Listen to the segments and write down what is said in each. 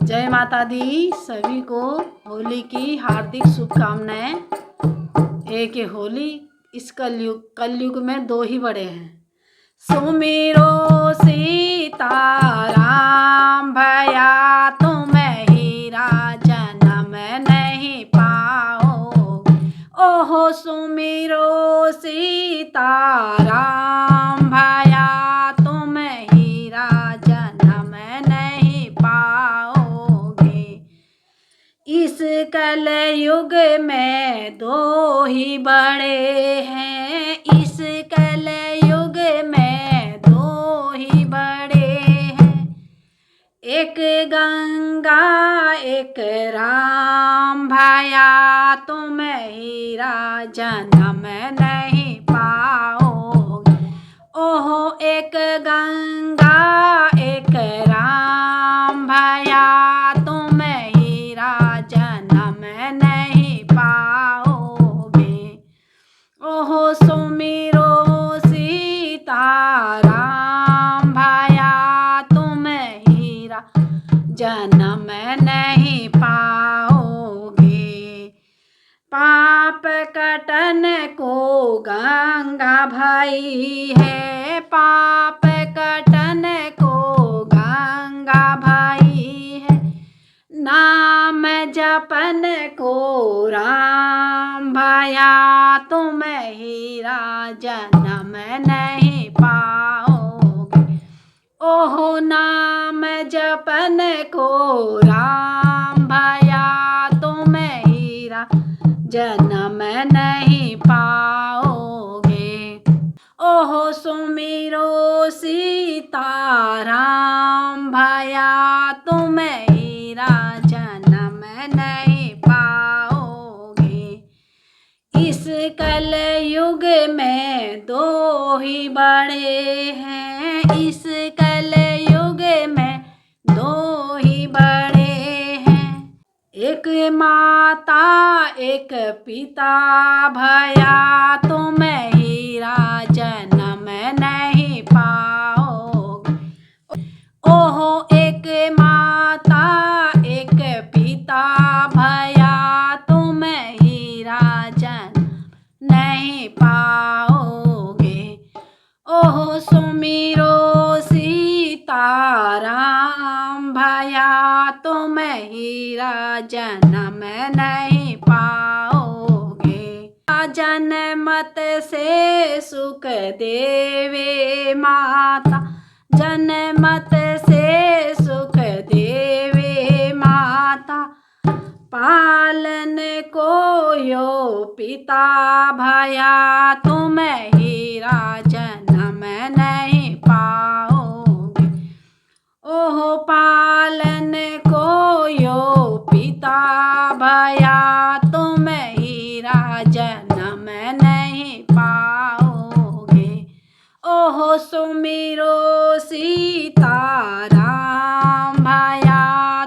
जय माता दी। सभी को होली की हार्दिक शुभकामनाएं। एक ये होली इस कलयुग में दो ही बड़े हैं। सुमिरो सीताराम भया तुम हीरा जन्म नहीं पाओ। ओहो सुमिरो सीताराम भया तुम हीरा जन्म नहीं पाओगे। इस कलयुग में दो ही बड़े हैं। इस कलयुग में दो ही बड़े हैं। एक गंगा एक राम भया तुम हीरा जन्म नहीं पाओगे। ओहो एक गंगा एक राम भया तुम हीरा जन्म नहीं पाओगे। ओहो सुमिरो सीताराम भया तुम हीरा जन्म नहीं पाओगे। पाप कटन को गंगा भाई है। पाप कटन को गंगा भाई है। नाम जपन को राम भया तुम हीरा जन्म नहीं पाओगे। ओहो नाम जपन को राम भया तुम हीरा जन्म नहीं पाओगे। ओहो सुमिरो सीताराम भया तुम हीरा जन्म नहीं पाओगे। इस कलयुग में दो ही बड़े हैं। इस कलयुग में दो ही बड़े हैं। एक माता एक पिता भया तुम हीरा जन्म नहीं पाओगे। ओहो एक माता एक पिता भया तुम हीरा जन्म नहीं पाओगे। ओहो सुमिरो सीताराम भया तुम हीरा जन्म नहीं पाओगे। जनमत से सुख देवे माता जनमत से सुख देवे माता। पालन को यो पिता भया तुम हीरा जन्म नहीं पाओगे। ओहो पालन को यो पिता भया तुम हीरा जन्म नहीं पाओगे। ओहो सुमिरो सीताराम भया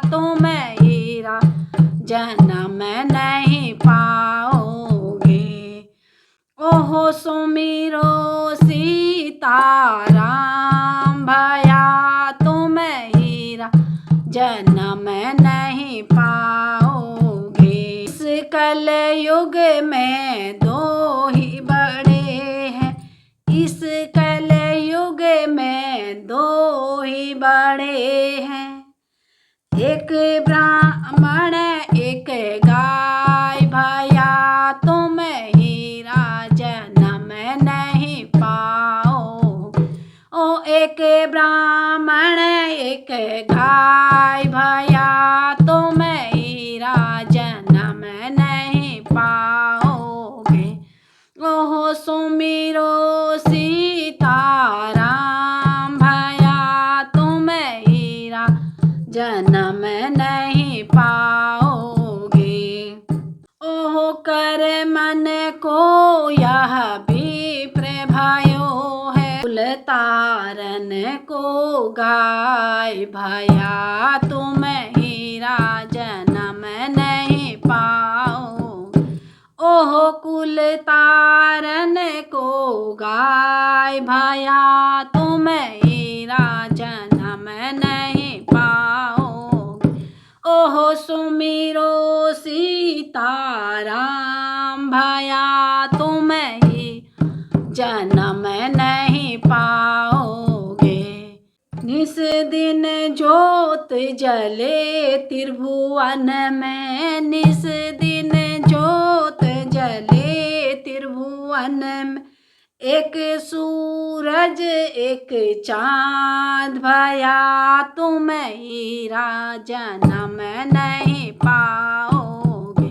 तुम हीरा जन्म नहीं पाओगे। ओहो सुमिरो सीताराम भया तुम हीरा जन्म नहीं पाओगे। इस कलयुग में दो ही बड़े हैं। इस कलयुग में दो ही बड़े हैं। एक ब्राह्मण एक गाय भया तुम हीरा जन्म नहीं पाओगे। ओ एक ब्राह्मण एक गाय भया तुम हीरा जन्म नहीं पाओगे। ओहो सुमिरो सीताराम भया तुम हीरा जन्म नहीं पाओगे। ओहो कर मन को यह विप्र भयो है। कुल तारन को गाय भया तुम हीरा जन्म नहीं पाओगे। ओहो कुल तारन को गाय भया तुम हीरा जन्म नहीं पाओगे। ओहो सुमिरो सीताराम, भया तुम ही जन्म नहीं पाओगे। निस दिन ज्योत जले त्रिभुवन में, निस दिन ज्योत जले त्रिभुवन में, एक सूरज एक चाँद, भया तुम हीरा जन्म नहीं पाओगे।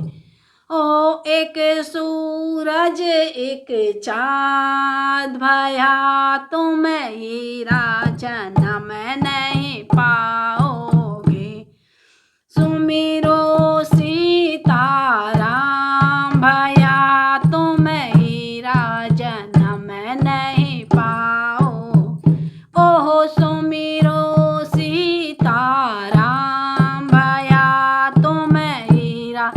ओ एक सूरज एक चाँद, भया तुम हीरा जन्म नहीं पाओगे। सुमिरो सीताराम, भया तुम हीरा जन्म नहीं पाओ। ओहो सुमिरो सीताराम, भया तुम हीरा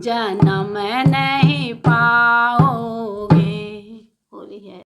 जन्म नहीं पाओ।